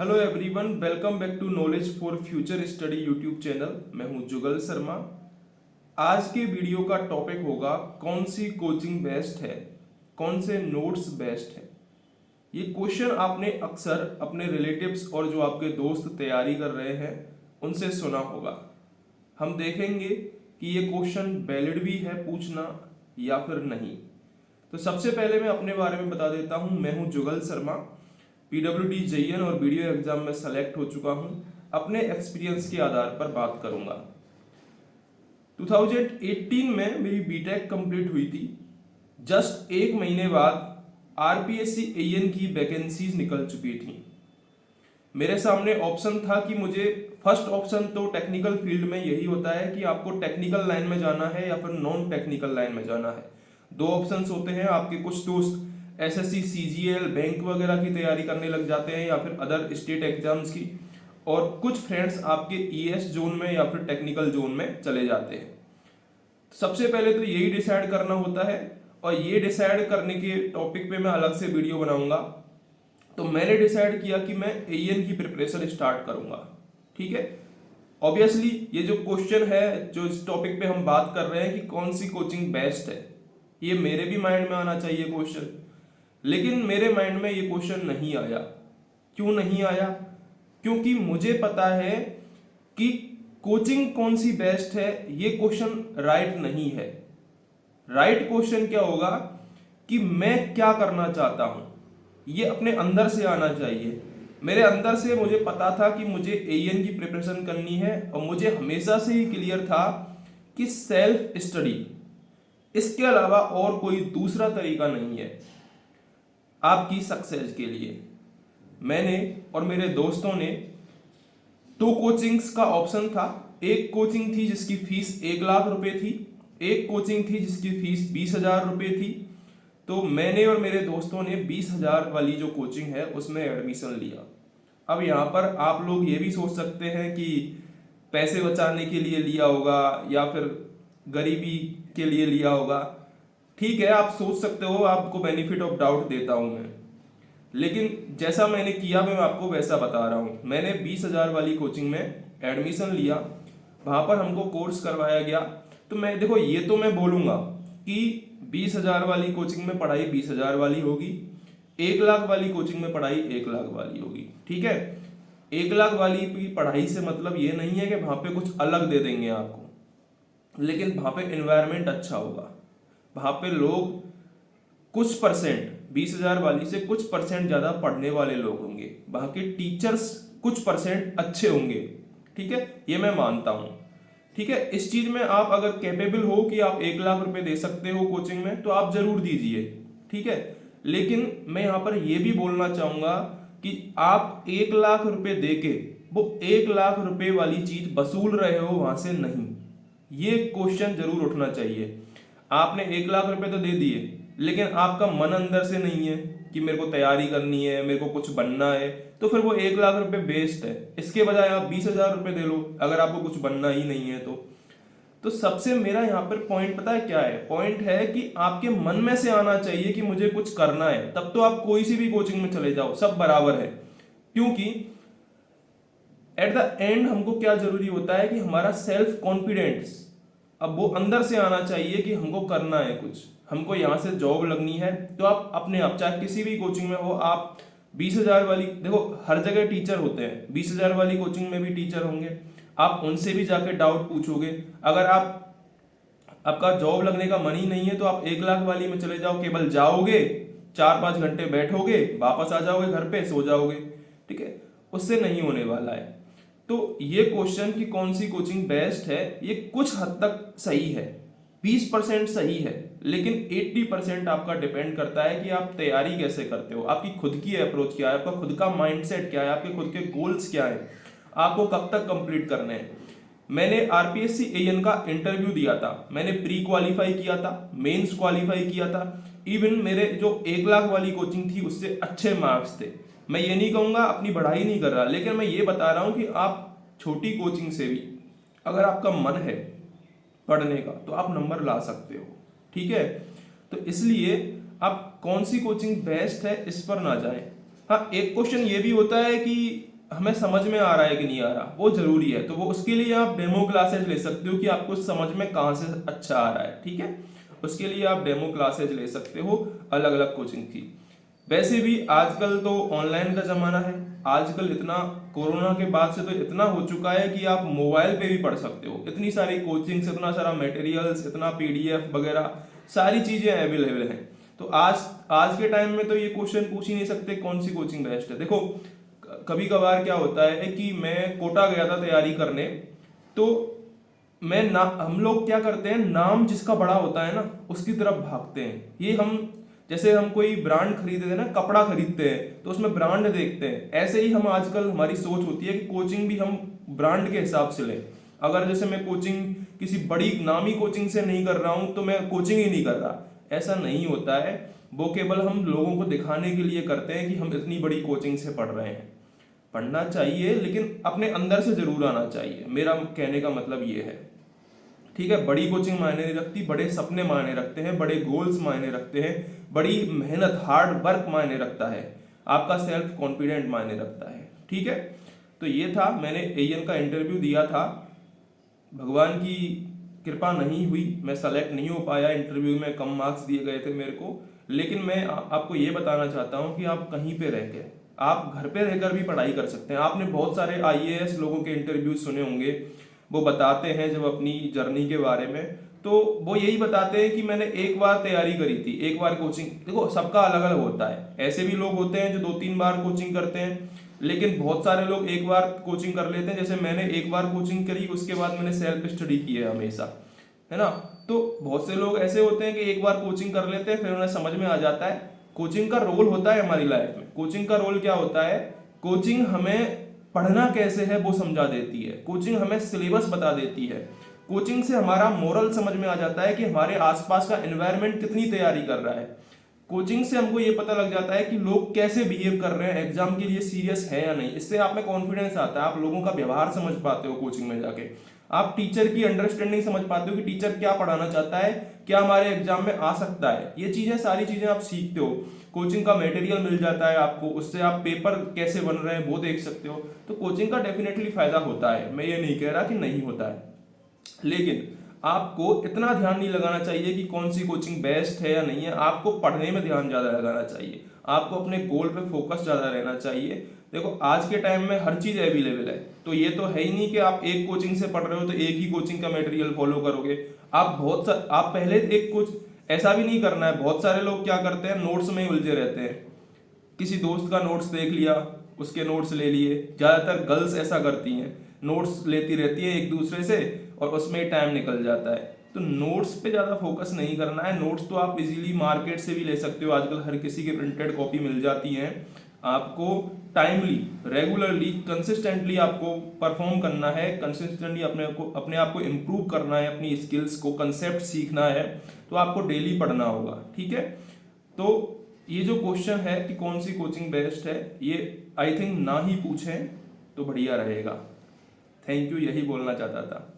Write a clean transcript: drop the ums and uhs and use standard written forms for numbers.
Hello everyone, welcome back to knowledge for future study YouTube channel. मैं हूं जुगल शर्मा। आज के वीडियो का टॉपिक होगा कौन सी कोचिंग बेस्ट है, कौन से नोट्स बेस्ट है। ये क्वेश्चन आपने अक्सर अपने रिलेटिव्स और जो आपके दोस्त तैयारी कर रहे हैं उनसे सुना होगा। हम देखेंगे कि ये क्वेश्चन वैलिड भी है पूछना या फिर नहीं। तो सबसे पहले मैं अपने बारे में बता देता हूं। मैं हूं जुगल शर्मा, PWD JN और वीडियो एग्जाम में सेलेक्ट हो चुका हूं। अपने एक्सपीरियंस के आधार पर बात करूंगा। 2018 में मेरी बीटेक कंप्लीट हुई थी। जस्ट एक महीने बाद RPSC AN की वैकेंसीज निकल चुकी थी। मेरे सामने ऑप्शन था कि मुझे फर्स्ट ऑप्शन तो टेक्निकल फील्ड में यही होता है कि आपको टेक्निकल लाइन में जाना है या फिर नॉन टेक्निकल लाइन में जाना है। दो ऑप्शंस होते हैं। आपके कुछ दोस्त SSC CGL बैंक वगैरह की तैयारी करने लग जाते हैं या फिर अदर स्टेट एग्जाम्स की, और कुछ फ्रेंड्स आपके ES जोन में या फिर टेक्निकल जोन में चले जाते हैं। सबसे पहले तो यही डिसाइड करना होता है, और ये डिसाइड करने के टॉपिक पे मैं अलग से वीडियो बनाऊंगा। तो मैंने डिसाइड किया कि मैं AN की प्रिपरेशन स्टार्ट करूंगा। ठीक है, ऑब्वियसली ये जो क्वेश्चन है, जो इस टॉपिक पे हम बात कर रहे हैं कि कौन सी कोचिंग बेस्ट है, ये मेरे भी माइंड में आना चाहिए क्वेश्चन। लेकिन मेरे माइंड में ये क्वेश्चन नहीं आया। क्यों नहीं आया? क्योंकि मुझे पता है कि कोचिंग कौन सी बेस्ट है, ये क्वेश्चन राइट नहीं है। राइट क्वेश्चन क्या होगा कि मैं क्या करना चाहता हूं, ये अपने अंदर से आना चाहिए। मेरे अंदर से मुझे पता था कि मुझे AN की प्रिपरेशन करनी है, और मुझे हमेशा से ही क्लियर था कि सेल्फ स्टडी, इसके अलावा और कोई दूसरा तरीका नहीं है आपकी सक्सेस के लिए। मैंने और मेरे दोस्तों ने दो कोचिंग्स का ऑप्शन था। एक कोचिंग थी जिसकी फीस 1 लाख रुपए थी, एक कोचिंग थी जिसकी फीस 20,000 रुपए थी। तो मैंने और मेरे दोस्तों ने 20,000 वाली जो कोचिंग है उसमें एडमिशन लिया। अब यहाँ पर आप लोग ये भी सोच सकते हैं कि पैसे बचाने के लिए लिया होगा या फिर गरीबी के लिए लिया होगा। ठीक है, आप सोच सकते हो, आपको बेनिफिट ऑफ डाउट देता हूं मैं। लेकिन जैसा मैंने किया मैं आपको वैसा बता रहा हूं। मैंने 20,000 वाली कोचिंग में एडमिशन लिया, वहां पर हमको कोर्स करवाया गया। तो मैं देखो, ये तो मैं बोलूंगा कि 20,000 वाली कोचिंग में पढ़ाई 20,000 वाली होगी, 1 लाख वाली कोचिंग में पढ़ाई 1 लाख वाली होगी। ठीक है, 1 लाख वाली की पढ़ाई से मतलब ये नहीं है कि वहां पे कुछ अलग दे देंगे आपको, लेकिन वहां पे एनवायरमेंट अच्छा होगा। वहां पे लोग कुछ परसेंट, 20,000 वाली से कुछ परसेंट ज्यादा पढ़ने वाले लोग होंगे। वहां के टीचर्स कुछ परसेंट अच्छे होंगे। ठीक है, ये मैं मानता हूं। ठीक है, इस चीज में आप अगर कैपेबल हो कि आप 1 लाख रुपए दे सकते हो कोचिंग में, तो आप जरूर दीजिए। ठीक है, लेकिन मैं यहां पर यह भी बोलना चाहूंगा कि आप 1 लाख रुपए देके वो 1 लाख रुपए वाली चीज वसूल रहे हो वहां से नहीं, ये क्वेश्चन जरूर उठना चाहिए। आपने 1 लाख रुपए तो दे दिए, लेकिन आपका मन अंदर से नहीं है कि मेरे को तैयारी करनी है, मेरे को कुछ बनना है, तो फिर वो 1 लाख रुपए वेस्ट है। इसके बजाय आप 20,000 रुपए दे लो अगर आपको कुछ बनना ही नहीं है तो सबसे मेरा यहाँ पर पॉइंट पता है क्या है? पॉइंट है कि आपके मन में से आना चाहिए कि मुझे कुछ करना है, तब तो आप कोई सी भी कोचिंग में चले जाओ, सब बराबर है। क्योंकि एट द एंड हमको क्या जरूरी होता है कि हमारा सेल्फ कॉन्फिडेंस, अब वो अंदर से आना चाहिए कि हमको करना है कुछ, हमको यहाँ से जॉब लगनी है। तो आप अपने आप, चाहे किसी भी कोचिंग में हो, आप 20,000 वाली, देखो हर जगह टीचर होते हैं, 20,000 वाली कोचिंग में भी टीचर होंगे, आप उनसे भी जाके डाउट पूछोगे। अगर आपका जॉब लगने का मन ही नहीं है तो आप 1 लाख वाली में चले जाओ, केवल जाओगे, 4-5 घंटे बैठोगे, वापस आ जाओगे घर पे, सो जाओगे। ठीक है, उससे नहीं होने वाला है। तो ये क्वेश्चन कि कौन सी कोचिंग बेस्ट है, ये कुछ हद तक सही है, 20% सही है, लेकिन 80% आपका डिपेंड करता है कि आप तैयारी कैसे करते हो, आपकी खुद की अप्रोच क्या है, आपका खुद का माइंडसेट क्या है, आपके खुद के गोल्स क्या है, आपको कब तक कंप्लीट करने हैं। मैंने RPSC AN का इंटरव्यू दिया था, मैंने प्री क्वालिफाई किया था, मेंस क्वालिफाई किया था। इवन मेरे जो 1 लाख वाली कोचिंग थी उससे अच्छे मार्क्स थे। मैं ये नहीं कहूँगा अपनी बढ़ाई नहीं कर रहा, लेकिन मैं ये बता रहा हूँ कि आप छोटी कोचिंग से भी अगर आपका मन है पढ़ने का तो आप नंबर ला सकते हो। ठीक है, तो इसलिए आप कौन सी कोचिंग बेस्ट है इस पर ना जाएं। हाँ, एक क्वेश्चन ये भी होता है कि हमें समझ में आ रहा है कि नहीं आ रहा, वो जरूरी है। तो वो उसके लिए आप डेमो क्लासेज ले सकते हो कि आपको समझ में कहाँ से अच्छा आ रहा है, ठीक है। उसके लिए आप डेमो क्लासेज ले सकते हो अलग अलग कोचिंग की। वैसे भी आजकल तो ऑनलाइन का ज़माना है। आजकल इतना कोरोना के बाद से तो इतना हो चुका है कि आप मोबाइल पे भी पढ़ सकते हो। इतनी सारी कोचिंग्स, इतना सारा मटेरियल्स, इतना पीडीएफ वगैरह सारी चीज़ें अवेलेबल हैं। तो आज आज के टाइम में तो ये क्वेश्चन पूछ ही नहीं सकते कौन सी कोचिंग बेस्ट है। देखो कभी कभार क्या होता है कि मैं कोटा गया था तैयारी करने, तो मैं ना हम लोग क्या करते हैं, नाम जिसका बड़ा होता है ना उसकी तरफ भागते हैं। ये हम जैसे हम कोई ब्रांड खरीदते हैं ना, कपड़ा खरीदते हैं तो उसमें ब्रांड देखते हैं, ऐसे ही हम आजकल हमारी सोच होती है कि कोचिंग भी हम ब्रांड के हिसाब से लें। अगर जैसे मैं कोचिंग किसी बड़ी नामी कोचिंग से नहीं कर रहा हूँ तो मैं कोचिंग ही नहीं कर रहा, ऐसा नहीं होता है। वो केवल हम लोगों को दिखाने के लिए करते हैं कि हम इतनी बड़ी कोचिंग से पढ़ रहे हैं। पढ़ना चाहिए लेकिन अपने अंदर से जरूर आना चाहिए, मेरा कहने का मतलब ये है, ठीक है। बड़ी कोचिंग मायने नहीं रखती, बड़े सपने मायने रखते हैं, बड़े गोल्स मायने रखते हैं, बड़ी मेहनत हार्ड वर्क मायने रखता है, आपका सेल्फ कॉन्फिडेंट मायने रखता है, ठीक है। तो ये था, मैंने एएन का इंटरव्यू दिया था, भगवान की कृपा नहीं हुई, मैं सेलेक्ट नहीं हो पाया, इंटरव्यू में कम मार्क्स दिए गए थे मेरे को। लेकिन मैं आपको ये बताना चाहता हूँ कि आप कहीं पे रह के, आप घर पे रहकर भी पढ़ाई कर सकते हैं। आपने बहुत सारे आईएएस लोगों के इंटरव्यू सुने होंगे, वो बताते हैं जब अपनी जर्नी के बारे में, तो वो यही बताते हैं कि मैंने एक बार तैयारी करी थी, एक बार कोचिंग। देखो सबका अलग अलग होता है, ऐसे भी लोग होते हैं जो 2-3 बार कोचिंग करते हैं, लेकिन बहुत सारे लोग एक बार कोचिंग कर लेते हैं। जैसे मैंने एक बार कोचिंग करी, उसके बाद मैंने सेल्फ स्टडी की है हमेशा, है ना। तो बहुत से लोग ऐसे होते हैं कि एक बार कोचिंग कर लेते हैं, फिर उन्हें समझ में आ जाता है। कोचिंग का रोल होता है हमारी लाइफ में, कोचिंग का रोल क्या होता है, कोचिंग हमें पढ़ना कैसे है वो समझा देती है, कोचिंग हमें सिलेबस बता देती है, कोचिंग से हमारा मोरल समझ में आ जाता है कि हमारे आसपास का एनवायरनमेंट कितनी तैयारी कर रहा है। कोचिंग से हमको ये पता लग जाता है कि लोग कैसे बिहेव कर रहे हैं, एग्जाम के लिए सीरियस है या नहीं। इससे आप में कॉन्फिडेंस आता है, आप लोगों का व्यवहार समझ पाते हो कोचिंग में जाके, आप टीचर की अंडरस्टैंडिंग समझ पाते हो कि टीचर क्या पढ़ाना चाहता है, क्या हमारे एग्जाम में आ सकता है। ये चीजें, सारी चीजें आप सीखते हो, कोचिंग का मटेरियल मिल जाता है आपको, उससे आप पेपर कैसे बन रहे हैं वो देख सकते हो। तो कोचिंग का डेफिनेटली फायदा होता है, मैं ये नहीं कह रहा कि नहीं होता है, लेकिन आपको इतना ध्यान नहीं लगाना चाहिए कि कौन सी कोचिंग बेस्ट है या नहीं है। आपको पढ़ने में ध्यान ज़्यादा लगाना चाहिए, आपको अपने गोल पे फोकस ज़्यादा रहना चाहिए। देखो आज के टाइम में हर चीज़ अवेलेबल है, तो ये तो है ही नहीं कि आप एक कोचिंग से पढ़ रहे हो तो एक ही कोचिंग का मटेरियल फॉलो करोगे। आप पहले एक कुछ ऐसा भी नहीं करना है। बहुत सारे लोग क्या करते हैं, नोट्स में ही उलझे रहते हैं, किसी दोस्त का नोट्स देख लिया, उसके नोट्स ले लिए। ज़्यादातर गर्ल्स ऐसा करती हैं, नोट्स लेती रहती है एक दूसरे से और उसमें टाइम निकल जाता है। तो नोट्स पे ज़्यादा फोकस नहीं करना है। नोट्स तो आप इजीली मार्केट से भी ले सकते हो, आजकल हर किसी की प्रिंटेड कॉपी मिल जाती हैं। आपको टाइमली, रेगुलरली, कंसिस्टेंटली आपको परफॉर्म करना है, कंसिस्टेंटली अपने आप को इम्प्रूव करना है, अपनी स्किल्स को, कंसेप्ट सीखना है, तो आपको डेली पढ़ना होगा, ठीक है। तो ये जो क्वेश्चन है कि कौन सी कोचिंग बेस्ट है, ये आई थिंक ना ही पूछें तो बढ़िया रहेगा। थैंक यू, यही बोलना चाहता था।